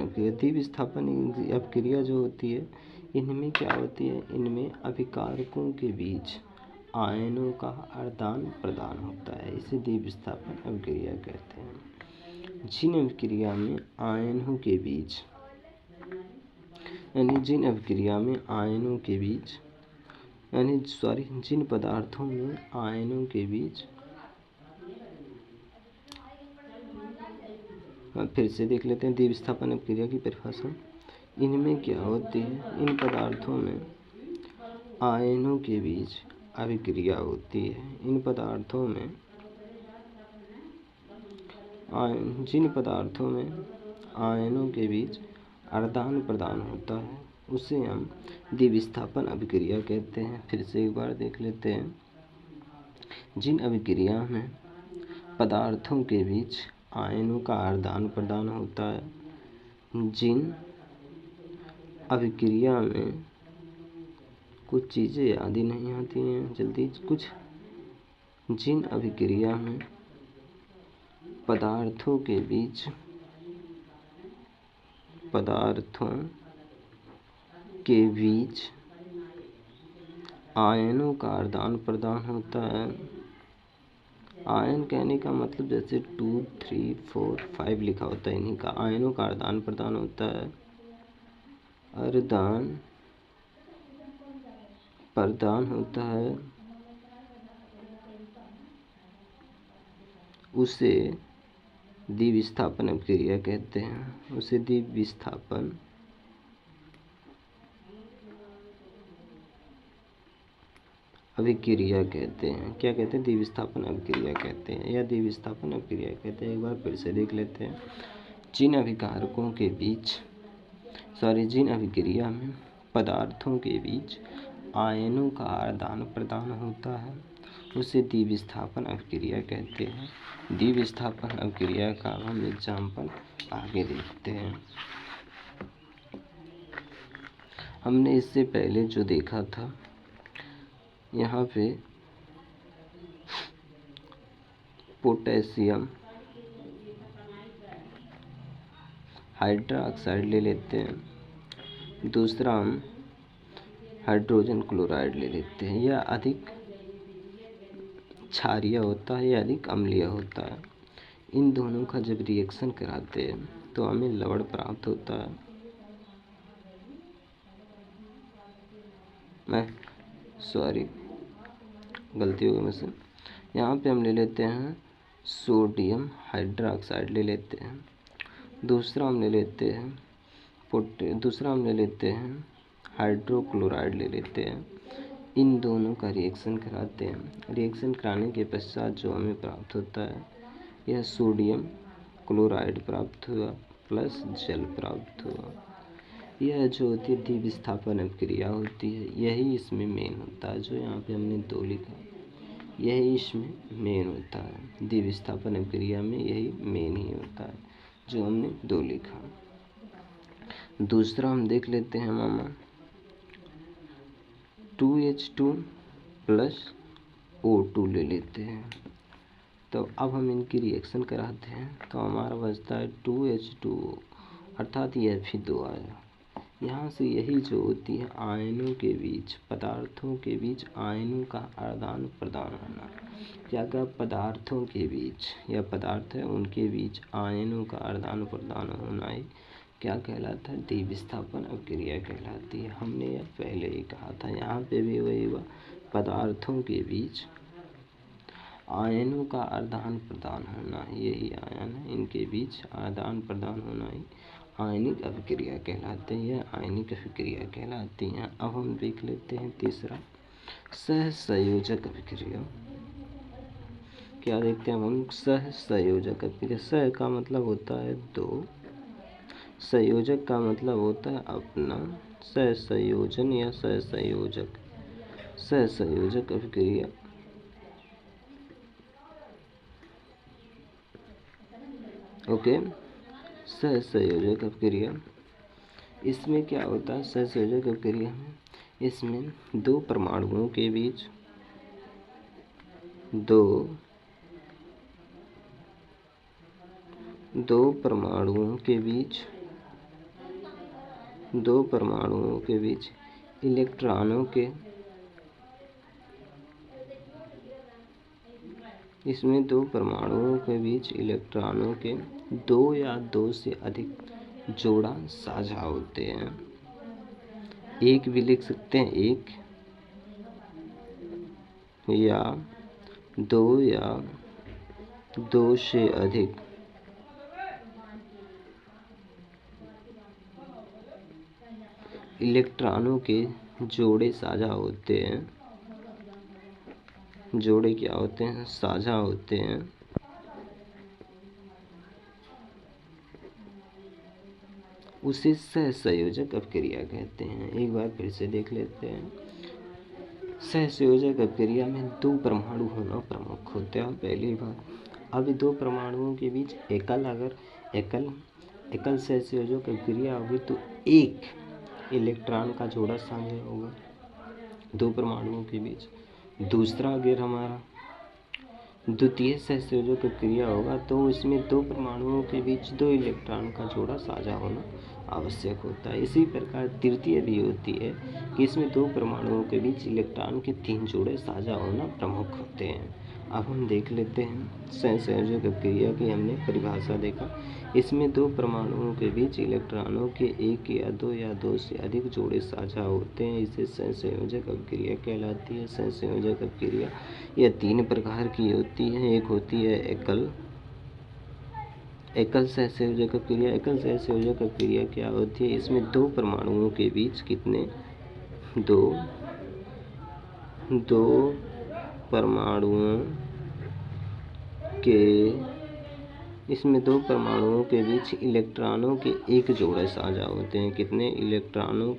अभिक्रिया जो होती है, इनमें क्या होती है, इनमें अभिकारकों के बीच आयनों का आदान प्रदान होता है। इसे द्विविस्थापन अभिक्रिया कहते हैं। जिन अभिक्रिया में आयनों के बीच जिन पदार्थों में आयनों के बीच, फिर से देख लेते हैं द्विविस्थापन अभिक्रिया की परिभाषा। इनमें क्या होती है, इन पदार्थों में आयनों के बीच अभिक्रिया होती है। जिन पदार्थों में आयनों के बीच आदान प्रदान होता है उसे हम द्विविस्थापन अभिक्रिया कहते हैं। फिर से एक बार देख लेते हैं। जिन अभिक्रिया में पदार्थों के बीच आयनों का आदान प्रदान होता है, जिन अभिक्रिया में कुछ चीज़ें याद ही नहीं आती हैं जल्दी, जिन अभिक्रिया में पदार्थों के बीच आयनों का आदान प्रदान होता है। आयन कहने का मतलब जैसे 2, 3, 4, 5 लिखा होता है, इन्हीं का आयनों का आदान प्रदान होता है। आदान प्रदान होता है, उसे द्विविस्थापन अभिक्रिया कहते हैं। उसे द्विविस्थापन अभिक्रिया कहते हैं। क्या कहते हैं? द्विविस्थापन अभिक्रिया कहते हैं या द्विविस्थापन अभिक्रिया कहते हैं। एक बार फिर से देख लेते हैं जिन अभिक्रिया में पदार्थों के बीच आयनों का आदान प्रदान होता है उसे द्विविस्थापन अभिक्रिया कहते हैं। द्विविस्थापन अभिक्रिया का हम एग्जाम्पल आगे देखते हैं। हमने इससे पहले जो देखा था, यहाँ पे पोटेशियम हाइड्रोक्साइड ले लेते हैं, दूसरा हम हाइड्रोजन क्लोराइड ले लेते हैं। यह अधिक क्षारीय होता है, यह अधिक अम्लीय होता है। इन दोनों का जब रिएक्शन कराते हैं तो हमें लवण प्राप्त होता है। गलती हो गई मुझसे। यहाँ पे हम ले लेते हैं सोडियम हाइड्रोक्साइड ले लेते हैं, दूसरा हम ले लेते हैं हाइड्रोक्लोराइड ले लेते हैं। इन दोनों का रिएक्शन कराते हैं। रिएक्शन कराने के पश्चात जो हमें प्राप्त होता है, यह सोडियम क्लोराइड प्राप्त हुआ प्लस जल प्राप्त हुआ। यह जो होती है द्विविस्थापन अभिक्रिया होती है, यही इसमें मेन होता है। जो यहाँ पे हमने 2 लिखा, यही इसमें मेन होता है। द्विविस्थापन अभिक्रिया में यही मेन ही होता है जो हमने 2 लिखा। दूसरा हम देख लेते हैं मामा 2H2 प्लस O2 ले लेते हैं। तो अब हम इनकी रिएक्शन कराते हैं तो हमारा बचता है 2H2O, अर्थात यह भी 2 आया। यहाँ से यही जो होती है आयनों के बीच, पदार्थों के बीच आयनों का आदान प्रदान होना। क्या पदार्थों के बीच, या पदार्थ है उनके बीच आयनों का आदान प्रदान होना ही क्या कहलाता है? द्विविस्थापन अभिक्रिया कहलाती है। हमने यह पहले ही कहा था। यहाँ पे भी वही हुआ, पदार्थों के बीच आयनों का आदान प्रदान होना, यही आयन है, इनके बीच आदान प्रदान होना ही आयनिक अभिक्रिया कहलाते हैं। यह आयनिक अभिक्रिया कहलाती हैं। अब हम देख लेते हैं तीसरा सहसंयोजक अभिक्रिया। क्या देखते हैं हम? सहसंयोजक अभिक्रिया। सह का मतलब होता है 2, संयोजक का मतलब होता है अपना। सहसंयोजन या सहसंयोजक, सहसंयोजक अभिक्रिया। ओके, सहसंयोजक अभिक्रिया। इसमें क्या होता है? सहसंयोजक अभिक्रिया में इसमें 2 परमाणुओं के बीच दो परमाणुओं के बीच इलेक्ट्रॉनों के, इसमें 2 परमाणुओं के बीच इलेक्ट्रॉनों के 2 या 2 से अधिक जोड़ा साझा होते हैं। एक भी लिख सकते हैं, 1 या 2 से अधिक इलेक्ट्रॉनों के जोड़े साझा होते हैं। जोड़े क्या होते हैं? साझा होते हैं। उसे सहसंयोजक अभिक्रिया कहते हैं। एक बार फिर से देख लेते हैं। सहसंयोजक अभिक्रिया में 2 परमाणु होना प्रमुख होते हैं। पहली बात, अब 2 परमाणुओं के बीच एकल सहसंयोजक अभिक्रिया होगी तो 1 इलेक्ट्रॉन का जोड़ा साझा होगा 2 परमाणुओं के बीच। दूसरा, अगर हमारा द्वितीय सहसंयोजक अभिक्रिया होगा तो इसमें 2 परमाणुओं के बीच 2 इलेक्ट्रॉन का जोड़ा साझा होना आवश्यक होता है। इसी प्रकार तृतीय भी होती है कि इसमें 2 परमाणुओं के बीच इलेक्ट्रॉन के 3 जोड़े साझा होना प्रमुख होते हैं। अब हम देख लेते हैं सहसंयोजक अभिक्रिया की हमने परिभाषा देखा। इसमें 2 परमाणुओं के बीच इलेक्ट्रॉनों के 1 या 2 या 2 से अधिक जोड़े साझा होते हैं। इसे सहसंयोजक अभिक्रिया कहलाती है। सहसंयोजक अभिक्रिया यह 3 प्रकार की होती है। एक होती है एकल सहसंयोजक अभिक्रिया। एकल सहसंयोजक अभिक्रिया क्या होती है? इसमें 2 परमाणुओं के बीच कितने? 2 परमाणुओं के इसमें दो परमाणुओं के बीच इलेक्ट्रॉनों के एक जोड़े साझा होते हैं। कितने इलेक्ट्रॉनों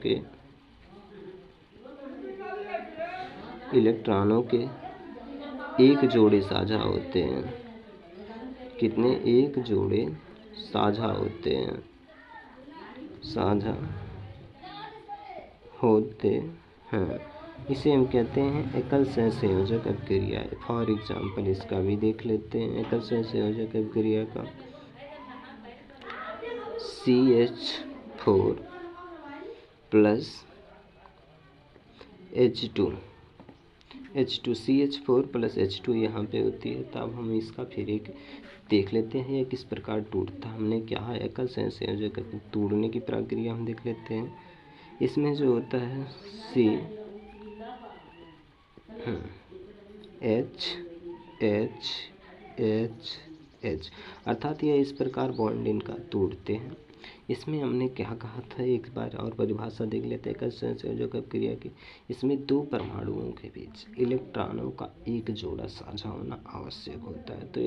के एक जोड़े साझा होते हैं। कितने एक जोड़े साझा होते हैं, साझा होते हैं। इसे हम कहते हैं एकल सहसंयोजक अभिक्रिया। फॉर एग्जाम्पल इसका भी देख लेते हैं एकल सहसंयोजक अभिक्रिया का। CH4 plus H2 CH4 plus H2 यहाँ पे होती है। तब हम इसका फिर एक देख लेते हैं यह किस प्रकार टूटता है। हमने क्या है एकल सहसंयोजक तोड़ने की प्रक्रिया हम देख लेते हैं। इसमें जो होता है H अर्थात यह इस प्रकार बॉन्ड इनका तोड़ते हैं। इसमें हमने क्या कहा था, एक बार और परिभाषा देख लेते हैं एकल सहसंयोजक अभिक्रिया की। इसमें दो परमाणुओं के बीच इलेक्ट्रॉनों का एक जोड़ा साझा होना आवश्यक होता है। तो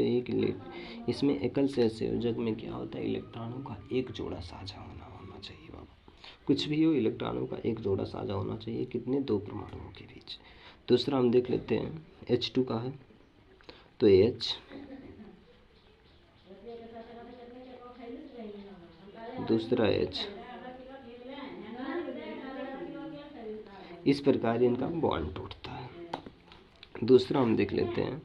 इसमें एकल सहसंयोजक में क्या होता है, इलेक्ट्रॉनों का एक जोड़ा साझा होना चाहिए। बाबा कुछ भी हो, इलेक्ट्रॉनों का एक जोड़ा साझा होना चाहिए। कितने, दो परमाणुओं के बीच। दूसरा हम देख लेते हैं H2 का है, तो H दूसरा H, इस प्रकार इनका बॉन्ड टूटता है। दूसरा हम देख लेते हैं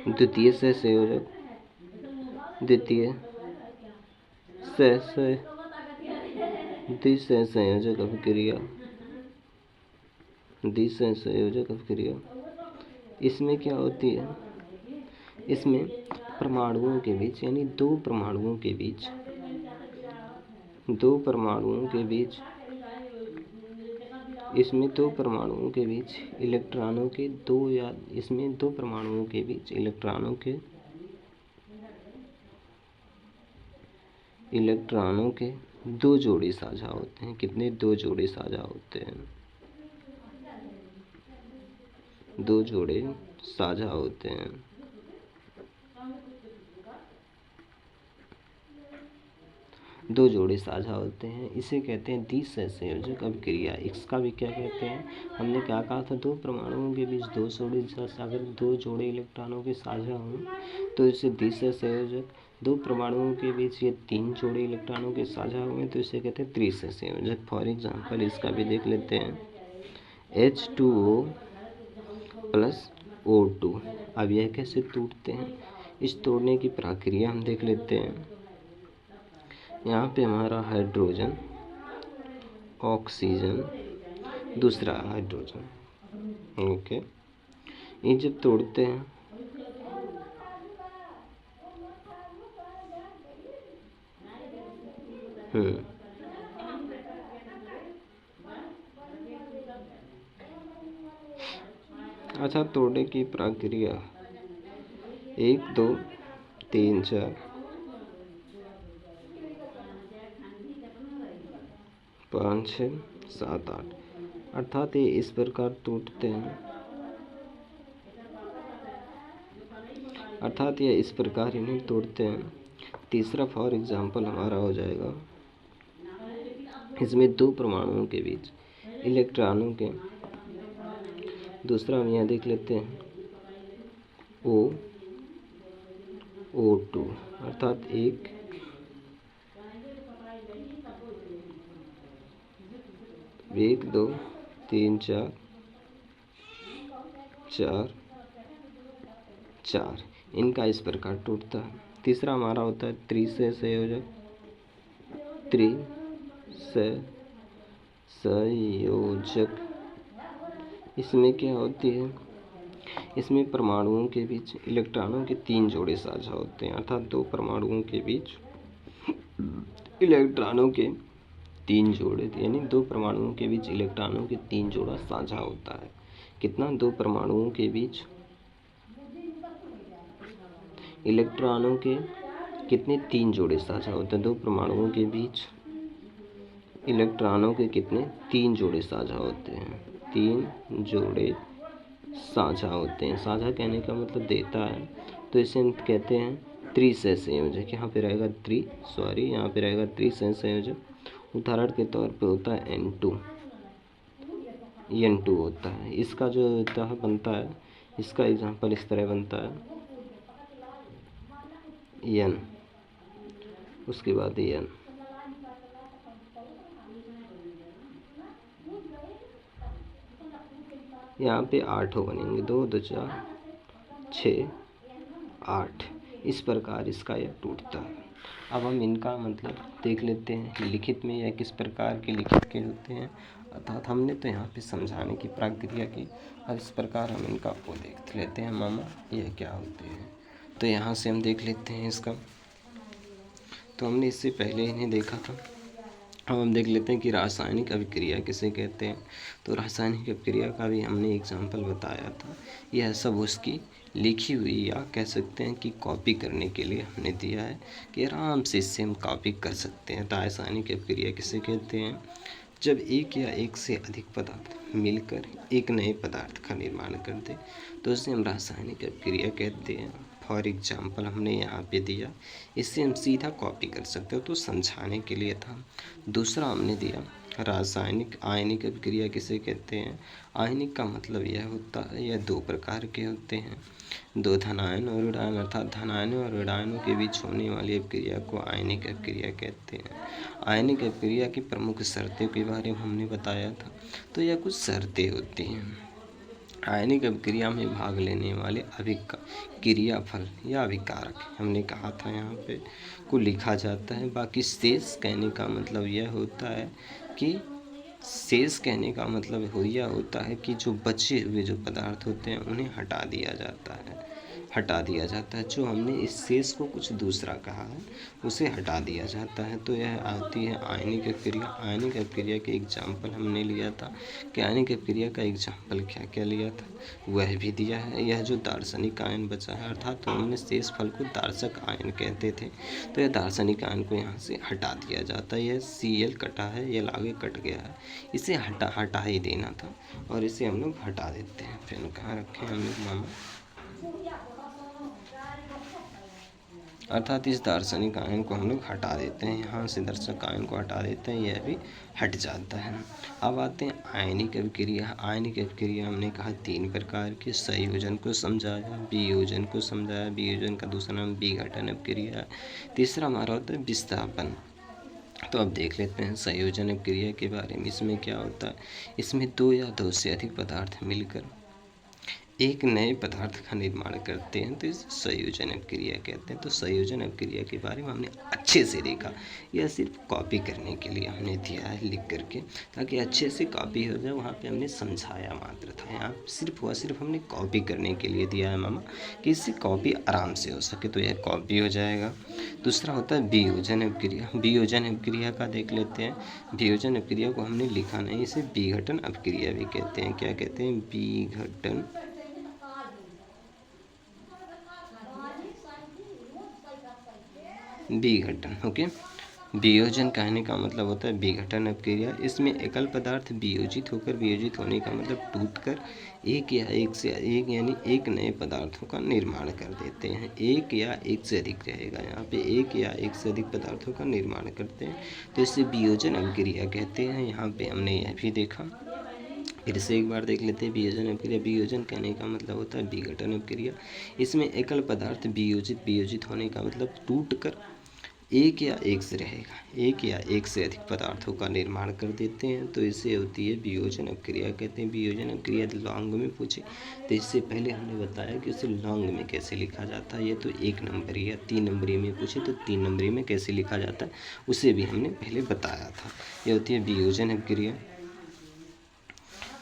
द्वितीय सहसंयोजक द्विसहसंयोजक अभिक्रिया। इसमें क्या होती है, इसमें परमाणुओं के बीच यानी दो परमाणुओं के बीच इसमें दो परमाणुओं के बीच इलेक्ट्रॉनों के दो या इसमें दो परमाणुओं के बीच इलेक्ट्रॉनों के दो जोड़े साझा होते हैं। कितने, दो जोड़े साझा होते हैं, दो जोड़े साझा होते हैं। दो जोड़े साझा होते हैं, इसे कहते हैं द्विसहसंयोजक अभिक्रिया। इसका भी क्या कहते हैं, हमने क्या कहा था, दो परमाणुओं के बीच अगर दो जोड़े इलेक्ट्रॉनों के साझा हों तो इसे द्विसहसंयोजक। दो परमाणुओं के बीच ये तीन जोड़े इलेक्ट्रॉनों के साझा हुए तो इसे कहते हैं त्रिसहसंयोजक। फॉर एग्जाम्पल इसका भी देख लेते हैं H2O प्लस O2। अब यह कैसे टूटते हैं, इस तोड़ने की प्रक्रिया हम देख लेते हैं। यहाँ पे हमारा हाइड्रोजन, ऑक्सीजन, दूसरा हाइड्रोजन, ओके। ये जब तोड़ते हैं अच्छा, तोड़ने की प्रक्रिया 1 2 3 4 5 6 7 8 अर्थात ये इस प्रकार टूटते हैं। अर्थात ये इस प्रकार इन्हें तोड़ते हैं। तीसरा फॉर एग्जाम्पल हमारा हो जाएगा, इसमें दो परमाणुओं के बीच इलेक्ट्रॉनों के, दूसरा हम यहाँ देख लेते हैं O2 अर्थात 1 2 3 4 4 इनका इस प्रकार टूटता है। तीसरा हमारा होता है त्रिसहसंयोजक। इसमें क्या होती है, इसमें परमाणुओं के बीच इलेक्ट्रॉनों के तीन जोड़े साझा होते हैं। अर्थात दो परमाणुओं के बीच इलेक्ट्रॉनों के तीन जोड़े, यानी दो परमाणुओं के बीच इलेक्ट्रॉनों के तीन जोड़ा साझा होता है। कितना, दो परमाणुओं के बीच इलेक्ट्रॉनों के कितने, तीन जोड़े साझा होते हैं। दो परमाणुओं के बीच इलेक्ट्रॉनों के कितने, तीन जोड़े साझा होते हैं। तीन जोड़े साझा होते हैं। साझा कहने का मतलब देता है, तो इसे हम कहते हैं त्रिसह संयोजक, यहाँ पे रहेगा यहाँ पे रहेगा त्रिसह संयोजक। उदाहरण के तौर पे होता है N2 होता है। इसका जो होता है बनता है, इसका एग्जाम्पल इस तरह बनता है N, उसके बाद N, यहाँ पे 8 बनेंगे, 2 2 4 6 8, इस प्रकार इसका यह टूटता है। अब हम इनका मतलब देख लेते हैं लिखित में यह किस प्रकार के लिखित के होते हैं, अर्थात हमने तो यहाँ पे समझाने की प्रक्रिया की। अब इस प्रकार हम इनका वो देख लेते हैं मामा यह क्या होते हैं। तो यहाँ से हम देख लेते हैं इसका, तो हमने इससे पहले इन्हें देखा था। अब हम देख लेते हैं कि रासायनिक अभिक्रिया किसे कहते हैं। तो रासायनिक अभिक्रिया का भी हमने एग्जाम्पल बताया था। यह सब उसकी लिखी हुई या कह सकते हैं कि कॉपी करने के लिए हमने दिया है कि आराम से इससे हम कॉपी कर सकते हैं। रासायनिक अभिक्रिया किसे कहते हैं? जब एक या एक से अधिक पदार्थ मिलकर एक नए पदार्थ का निर्माण कर दे तो उसे हम रासायनिक अभिक्रिया कहते हैं। फॉर एग्जाम्पल हमने यहाँ पे दिया, इससे हम सीधा कॉपी कर सकते हो, तो समझाने के लिए था। दूसरा हमने दिया रासायनिक आयनिक अभिक्रिया किसे कहते हैं। आयनिक का मतलब यह होता है, यह 2 प्रकार के होते हैं, 2 धनायन और ऋणायन, अर्थात धनायनों और ऋणायनों के बीच होने वाली अभिक्रिया को आयनिक अभिक्रिया कहते हैं। आयनिक अभिक्रिया की प्रमुख शर्तों के बारे में हमने बताया था। तो यह कुछ शर्तें होती हैं। आयनिक अभिक्रिया में भाग लेने वाले क्रियाफल या अभिकारक हमने कहा था यहाँ पे को लिखा जाता है। बाकी शेष कहने का मतलब यह होता है कि यह होता है कि जो बचे हुए जो पदार्थ होते हैं उन्हें हटा दिया जाता है। जो हमने इस शेष को कुछ दूसरा कहा है उसे हटा दिया जाता है। तो यह आती है आयनिक अभिक्रिया। आयनिक अभिक्रिया के एग्जाम्पल हमने लिया था कि आयनिक अभिक्रिया का एग्जाम्पल क्या क्या लिया था वह भी दिया है। यह जो दार्शनिक आयन बचा है, अर्थात तो हमने शेष फल को दार्शक आयन कहते थे, तो यह दार्शनिक आयन को यहाँ से हटा दिया जाता है। यह Cl कटा है, यह आगे कट गया है, इसे हटा ही देना था और इसे हम लोग हटा देते हैं। फिर कहाँ रखें हम लोग मामा, अर्थात इस दार्शनिक आयन को हम लोग हटा देते हैं, यहाँ से दार्शनिक आयन को हटा देते हैं, यह भी हट जाता है। अब आते हैं आयनिक अभिक्रिया। आयनिक अभिक्रिया हमने कहा 3 प्रकार के, संयोजन को समझाया, वियोजन को समझाया, वियोजन का दूसरा नाम विघटन अभिक्रिया, तीसरा हमारा होता है विस्थापन। तो अब देख लेते हैं संयोजन अभिक्रिया के बारे में। इसमें क्या होता है, इसमें 2 या 2 से अधिक पदार्थ मिलकर एक नए पदार्थ का निर्माण करते हैं, तो इसे संयोजन अभिक्रिया कहते हैं। तो संयोजन अभिक्रिया के बारे में हमने अच्छे से देखा, यह सिर्फ कॉपी करने के लिए हमने दिया है लिख करके, ताकि अच्छे से कॉपी हो जाए। वहाँ पे हमने समझाया मात्र था, यहाँ सिर्फ हमने कॉपी करने के लिए दिया है मामा, कि इससे कॉपी आराम से हो सके, तो यह कॉपी हो जाएगा। दूसरा होता है वियोजन अभिक्रिया। वियोजन अभिक्रिया का देख लेते हैं। वियोजन अभिक्रिया को हमने लिखा नहीं, इसे विघटन अभिक्रिया भी कहते हैं। क्या कहते हैं? विघटन विघटन। ओके, वियोजन कहने का मतलब होता है विघटन अभिक्रिया। इसमें एकल पदार्थ वियोजित होने का मतलब टूटकर एक या एक से एक यानी एक नए पदार्थों का निर्माण कर देते हैं। एक या एक से अधिक रहेगा, यहाँ पे एक या एक से अधिक पदार्थों का निर्माण करते हैं, तो इसे वियोजन अभिक्रिया कहते हैं। यहाँ पे हमने यह भी देखा, फिर से एक बार देख लेते हैं वियोजन अभिक्रिया। वियोजन कहने का मतलब होता है विघटन अभिक्रिया। इसमें एकल पदार्थ वियोजित होने का मतलब टूटकर एक या एक से रहेगा, एक या एक से अधिक पदार्थों का निर्माण कर देते हैं, तो इसे होती है वियोजन अभिक्रिया कहते हैं। वियोजन अभिक्रिया लॉन्ग में पूछे तो इससे पहले हमने बताया कि उसे लॉन्ग में कैसे लिखा जाता है। ये तो 1 नंबरी या 3 नंबरी में पूछे तो 3 नंबरी में कैसे लिखा जाता है उसे भी हमने पहले बताया था। ये होती है वियोजन अभिक्रिया।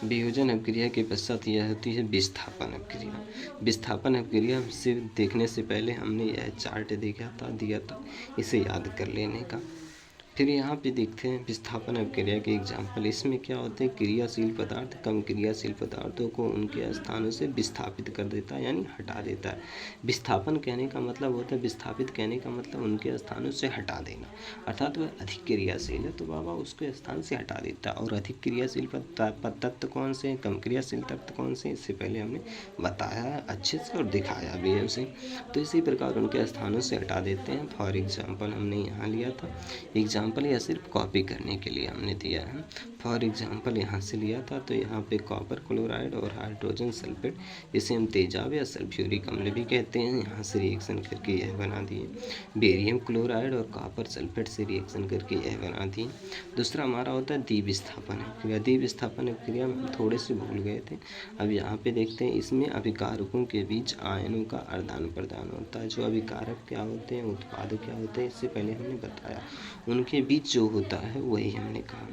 वियोजन अभिक्रिया के पश्चात यह होती है विस्थापन अभिक्रिया। विस्थापन अभिक्रिया से देखने से पहले हमने यह चार्ट दिया था, इसे याद कर लेने का। फिर यहाँ पे देखते हैं विस्थापन अभिक्रिया के एग्जाम्पल। इसमें क्या होते हैं, क्रियाशील पदार्थ कम क्रियाशील पदार्थों को उनके स्थानों से विस्थापित कर देता है, यानी हटा देता है। विस्थापन कहने का मतलब होता है, विस्थापित कहने का मतलब उनके स्थानों से हटा देना, अर्थात वह अधिक क्रियाशील है तो बाबा उसके स्थान से हटा देता है। और अधिक क्रियाशील तत्व कौन से हैं, कम क्रियाशील तत्व कौन से, इससे पहले हमने बताया है अच्छे से और दिखाया भी है उसे। तो इसी प्रकार उनके स्थानों से हटा देते हैं। फॉर एग्जाम्पल हमने यहाँ लिया था, एग्जाम्पल या सिर्फ कॉपी करने के लिए हमने दिया है। फॉर एग्जाम्पल यहाँ से लिया था, तो यहाँ पे कॉपर क्लोराइड और हाइड्रोजन सल्फेट, इसे हम तेजाब या सल्फ्यूरिक अम्ल भी कहते हैं, यहाँ से रिएक्शन करके यह बना दिए। बेरियम क्लोराइड और कॉपर सल्फेट से रिएक्शन करके यह बना दिए। दूसरा हमारा होता है द्विविस्थापन अभिक्रिया। द्विविस्थापन अभिक्रिया में हम थोड़े से भूल गए थे, अब यहाँ पे देखते हैं। इसमें अभिकारकों के बीच आयनों का आदान प्रदान होता है। जो अभिकारक क्या होते हैं, उत्पादक क्या होते हैं, इससे पहले हमने बताया, उनके बीच जो होता है वही हमने कहा।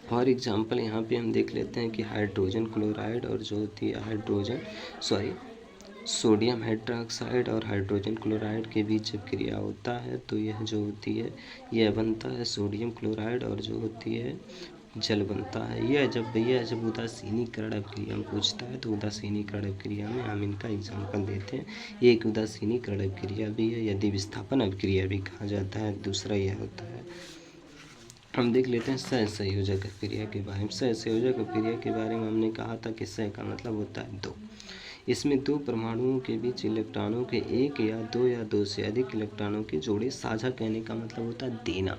फॉर एग्जाम्पल यहाँ पे हम देख लेते हैं कि हाइड्रोजन क्लोराइड और जो होती है सोडियम हाइड्रोक्साइड और हाइड्रोजन क्लोराइड के बीच जब क्रिया होता है तो यह जो होती है यह बनता है सोडियम क्लोराइड, और जो होती है जल बनता है। यह जब उदासीनीकरण अभिक्रिया में पूछता है तो उदासीनीकरण अभिक्रिया में हम इनका एग्जाम्पल देते हैं। ये एक उदासीनीकरण अभिक्रिया भी है, यदि विस्थापन अभिक्रिया भी कहा जाता है। दूसरा यह होता है, हम देख लेते हैं सहसंयोजक अभिक्रिया के बारे में। सहसंयोजक अभिक्रिया के बारे में हमने कहा था कि सह का मतलब होता है दो। इसमें दो परमाणुओं के बीच इलेक्ट्रॉनों के एक या दो से अधिक इलेक्ट्रॉनों के जोड़े साझा कहने का मतलब होता है देना,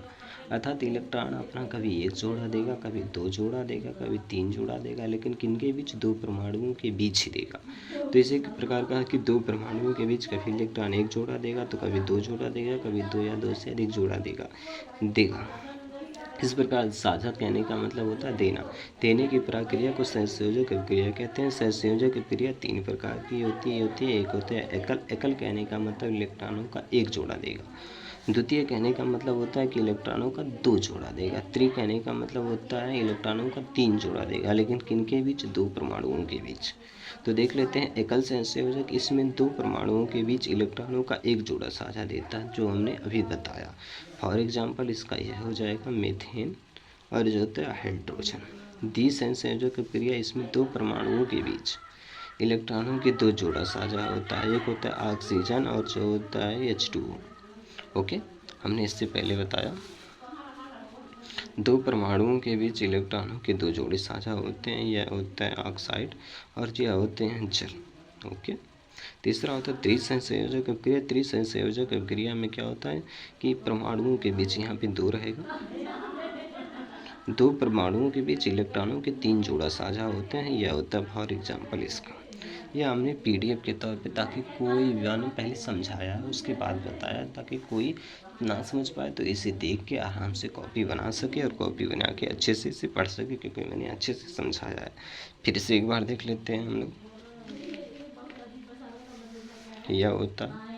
अर्थात इलेक्ट्रॉन अपना कभी एक जोड़ा देगा, कभी दो जोड़ा देगा, कभी तीन जोड़ा देगा, लेकिन किनके बीच, दो परमाणुओं के बीच ही देगा। तो इसी प्रकार कहा कि दो परमाणुओं के बीच कभी इलेक्ट्रॉन एक जोड़ा देगा तो कभी दो जोड़ा देगा, कभी दो या दो से अधिक जोड़ा देगा। इस प्रकार साझा कहने का मतलब होता है देना। देने की प्रक्रिया को सहसंयोजक अभिक्रिया कहते हैं। सहसंयोजक अभिक्रिया तीन प्रकार की होती है। एक होता है एकल। एकल कहने का मतलब इलेक्ट्रॉनों का एक जोड़ा देगा। द्वितीय कहने का मतलब होता है कि इलेक्ट्रॉनों का दो जोड़ा देगा। त्रि कहने का मतलब होता है इलेक्ट्रॉनों का तीन जोड़ा देगा, लेकिन किनके बीच, दो परमाणुओं के बीच। तो देख लेते हैं एकल सहसंयोजक, इसमें दो परमाणुओं के बीच इलेक्ट्रॉनों का एक जोड़ा साझा देता है, जो हमने अभी बताया। फॉर एग्जाम्पल इसका यह हो जाएगा मीथेन और जो होता है हाइड्रोजन। द्विसंयोजक अभिक्रिया, इसमें दो परमाणुओं के बीच इलेक्ट्रॉनों के दो जोड़ा साझा होता है। एक होता है ऑक्सीजन और जो होता है H2O। ओके, हमने इससे पहले बताया दो परमाणुओं के बीच इलेक्ट्रॉनों के दो जोड़े साझा होते हैं, यह होता है ऑक्साइड और यह होते हैं जल। ओके, तीसरा होता है त्रिसंयोजक अभिक्रिया। त्रिसंयोजक अभिक्रिया में क्या होता है कि परमाणुओं के बीच यहाँ पे दो रहेगा, दो परमाणुओं के बीच इलेक्ट्रॉनों के तीन जोड़ा साझा होते हैं, यह होता है फॉर एग्जाम्पल इसका। यह हमने PDF के तौर पे, ताकि कोई मैंने पहले समझाया है उसके बाद बताया, ताकि कोई ना समझ पाए तो इसे देख के आराम से कॉपी बना सके और कॉपी बना के अच्छे से इसे पढ़ सके, क्योंकि मैंने अच्छे से समझाया है। फिर से एक बार देख लेते हैं हम लोग। यह होता है